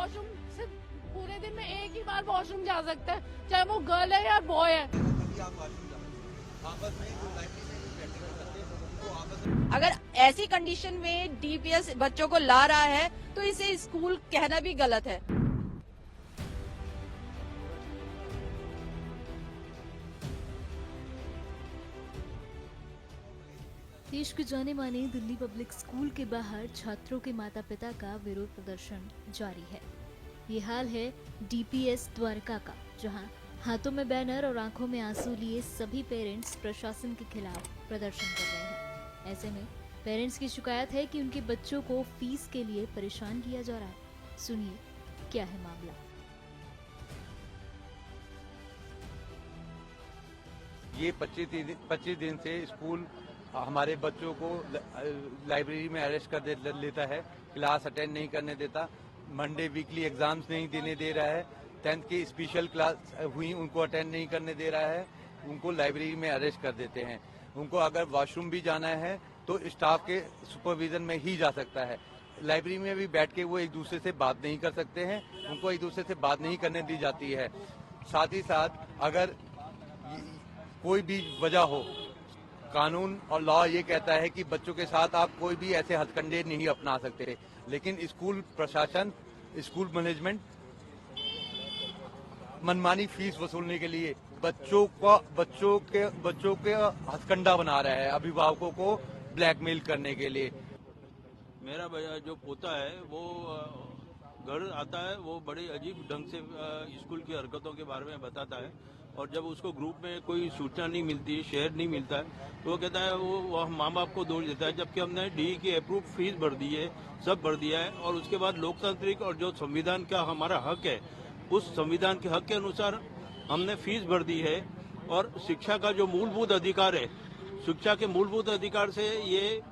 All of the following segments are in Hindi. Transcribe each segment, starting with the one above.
वॉशरूम सिर्फ पूरे दिन में एक ही बार वॉशरूम जा सकता है, चाहे वो गर्ल है या बॉय है। अगर ऐसी कंडीशन में डीपीएस बच्चों को ला रहा है तो इसे स्कूल कहना भी गलत है। देश के जाने माने दिल्ली पब्लिक स्कूल के बाहर छात्रों के माता पिता का विरोध प्रदर्शन जारी है। ये हाल है डीपीएस द्वारका का, जहां हाथों में बैनर और आंखों में आंसू लिए सभी पेरेंट्स प्रशासन के खिलाफ प्रदर्शन कर रहे हैं। ऐसे में पेरेंट्स की शिकायत है कि उनके बच्चों को फीस के लिए परेशान किया जा रहा है। सुनिए क्या है मामला। ये 25 दिन से स्कूल हमारे बच्चों को लाइब्रेरी में अरेस्ट कर लेता है, क्लास अटेंड नहीं करने देता, मंडे वीकली एग्जाम्स नहीं देने दे रहा है, 10th की स्पेशल क्लास हुई उनको अटेंड नहीं करने दे रहा है, उनको लाइब्रेरी में अरेस्ट कर देते हैं। उनको अगर वॉशरूम भी जाना है तो स्टाफ के सुपरविजन में ही जा सकता है। लाइब्रेरी में भी बैठ के वो एक दूसरे से बात नहीं कर सकते हैं, उनको एक दूसरे से बात नहीं करने दी जाती है। साथ ही साथ अगर कोई भी वजह हो, कानून और लॉ ये कहता है कि बच्चों के साथ आप कोई भी ऐसे हथकंडे नहीं अपना सकते, लेकिन स्कूल प्रशासन, स्कूल मैनेजमेंट मनमानी फीस वसूलने के लिए बच्चों के हथकंडा बना रहा है, अभिभावकों को ब्लैकमेल करने के लिए। मेरा जो पोता है वो घर आता है, वो बड़े अजीब ढंग से स्कूल की हरकतों के बारे में बताता है, और जब उसको ग्रुप में कोई सूचना नहीं मिलती, शेयर नहीं मिलता है, तो वो कहता है वो माँ बाप को दोष देता है, जबकि हमने डी की अप्रूव फीस भर दी है, सब भर दिया है, और उसके बाद लोकतांत्रिक और जो संविधान का हमारा हक है, उस संविधान के हक के अनुसार हमने फीस भर दी है। और शिक्षा का जो मूलभूत अधिकार है, शिक्षा के मूलभूत अधिकार से ये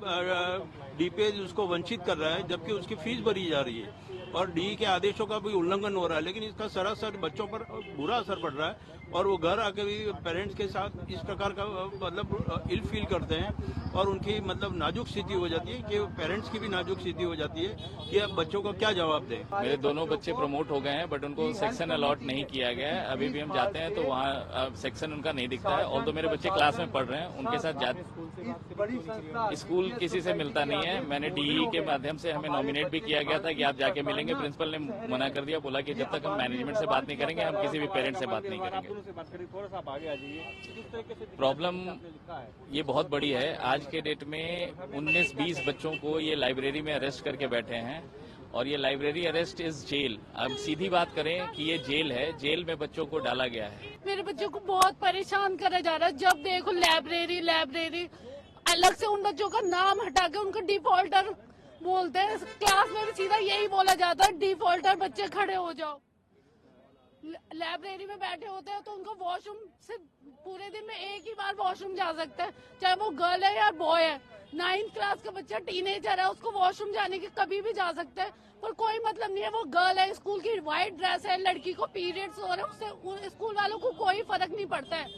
डीपीएस उसको वंचित कर रहा है, जबकि उसकी फीस भरी जा रही है और डी के आदेशों का भी उल्लंघन हो रहा है। लेकिन इसका सरासर बच्चों पर बुरा असर पड़ रहा है, और वो घर आके भी पेरेंट्स के साथ इस प्रकार का मतलब इल फील करते हैं, और उनकी मतलब नाजुक स्थिति हो जाती है कि पेरेंट्स की भी नाजुक स्थिति हो जाती है कि अब बच्चों को क्या जवाब दें। मेरे दोनों बच्चे प्रमोट हो गए हैं, बट उनको सेक्शन अलॉट नहीं किया गया है। अभी भी हम जाते हैं तो वहाँ सेक्शन उनका नहीं दिखता है, और तो मेरे बच्चे क्लास में पढ़ रहे हैं, उनके साथ स्कूल किसी से मिलता नहीं है। मैंने डीई के माध्यम से हमें नॉमिनेट भी किया गया था कि आप जाके मिलेंगे, प्रिंसिपल ने मना कर दिया, बोला कि जब तक हम मैनेजमेंट से बात नहीं करेंगे हम किसी भी पेरेंट्स से बात नहीं करेंगे। प्रॉब्लम ये बहुत बड़ी है। आज के डेट में 19-20 बच्चों को ये लाइब्रेरी में अरेस्ट करके बैठे हैं, और ये लाइब्रेरी अरेस्ट इज जेल। अब सीधी बात करें कि ये जेल है, जेल में बच्चों को डाला गया है। मेरे बच्चों को बहुत परेशान करा जा रहा है, जब देखो लाइब्रेरी अलग से उन बच्चों का नाम हटा के उनको डिफॉल्टर बोलते हैं। क्लास में भी सीधा यही बोला जाता है, डिफॉल्टर बच्चे खड़े हो जाओ। लाइब्रेरी में बैठे होते हैं तो उनको वॉशरूम सिर्फ पूरे दिन में एक ही बार वॉशरूम जा सकता है, चाहे वो गर्ल है या बॉय है। 9th क्लास का बच्चा टीनेजर है, उसको वॉशरूम जाने की कभी भी जा सकता है, पर कोई मतलब नहीं है। वो गर्ल है, स्कूल की व्हाइट ड्रेस है, लड़की को पीरियड्स हो रहे हैं, उससे स्कूल वालों को कोई फर्क नहीं पड़ता है।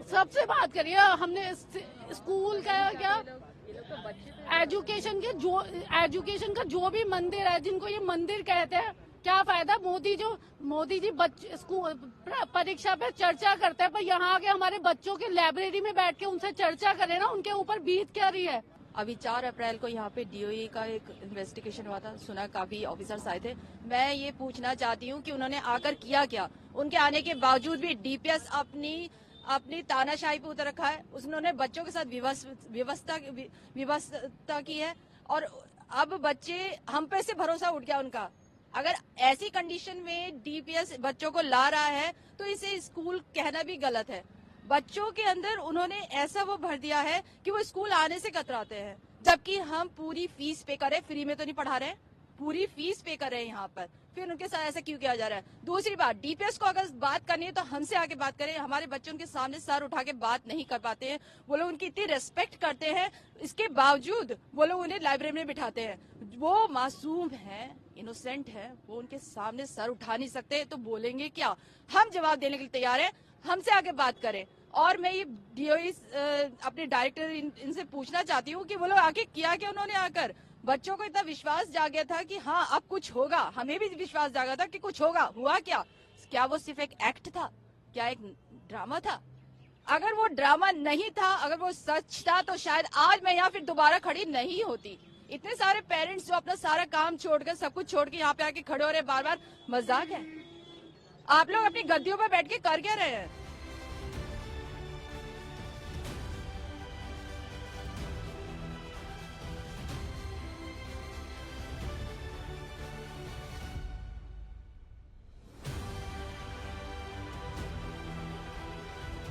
सबसे बात करिए, हमने स्कूल का क्या एजुकेशन का जो भी मंदिर है, जिनको ये मंदिर कहते हैं, क्या फायदा। मोदी जी स्कूल परीक्षा पे चर्चा करते हैं, पर यहाँ आके हमारे बच्चों के लाइब्रेरी में बैठ के उनसे चर्चा करें ना, उनके ऊपर बीत क्या रही है। अभी 4 अप्रैल को यहाँ पे डीओई का एक इन्वेस्टिगेशन हुआ था, सुना काफी ऑफिसर्स आए थे। मैं ये पूछना चाहती हूँ कि उन्होंने आकर किया क्या। उनके आने के बावजूद भी डीपीएस अपनी तानाशाही पे उतर रखा है। उन्होंने बच्चों के साथ व्यवस्था की है, और अब बच्चे हम पे से भरोसा उठ गया उनका। अगर ऐसी कंडीशन में डीपीएस बच्चों को ला रहा है तो इसे स्कूल कहना भी गलत है। बच्चों के अंदर उन्होंने ऐसा वो भर दिया है कि वो स्कूल आने से कतराते हैं, जबकि हम पूरी फीस पे करें, फ्री में तो नहीं पढ़ा रहे, पूरी फीस पे कर रहे हैं यहाँ पर, फिर उनके साथ ऐसा क्यों किया जा रहा है। दूसरी बात, डीपीएस को अगर बात करनी है तो हमसे आके बात करें। हमारे बच्चे उनके सामने सर उठा के बात नहीं कर पाते हैं, वो लोग उनकी इतनी रेस्पेक्ट करते हैं, इसके बावजूद वो लोग उन्हें लाइब्रेरी में बिठाते हैं। वो मासूम है, इनोसेंट है, वो उनके सामने सर उठा नहीं सकते, तो बोलेंगे क्या। हम जवाब देने के लिए तैयार है, हमसे आके बात करें। और मैं ये डीओई अपने डायरेक्टर इनसे पूछना चाहती हूँ कि वो लोग आके किया क्या उन्होंने आकर। बच्चों को इतना विश्वास जाग गया था कि हाँ अब कुछ होगा, हमें भी विश्वास जागा था कि कुछ होगा। हुआ क्या वो सिर्फ एक एक्ट था? क्या एक ड्रामा था? अगर वो ड्रामा नहीं था, अगर वो सच था, तो शायद आज मैं यहाँ फिर दोबारा खड़ी नहीं होती। इतने सारे पेरेंट्स जो अपना सारा काम छोड़कर, सब कुछ छोड़ के यहाँ पे आके खड़े हो रहे, बार बार मजाक है। आप लोग अपनी गद्दियों पर बैठ के कर क्या रहे हैं?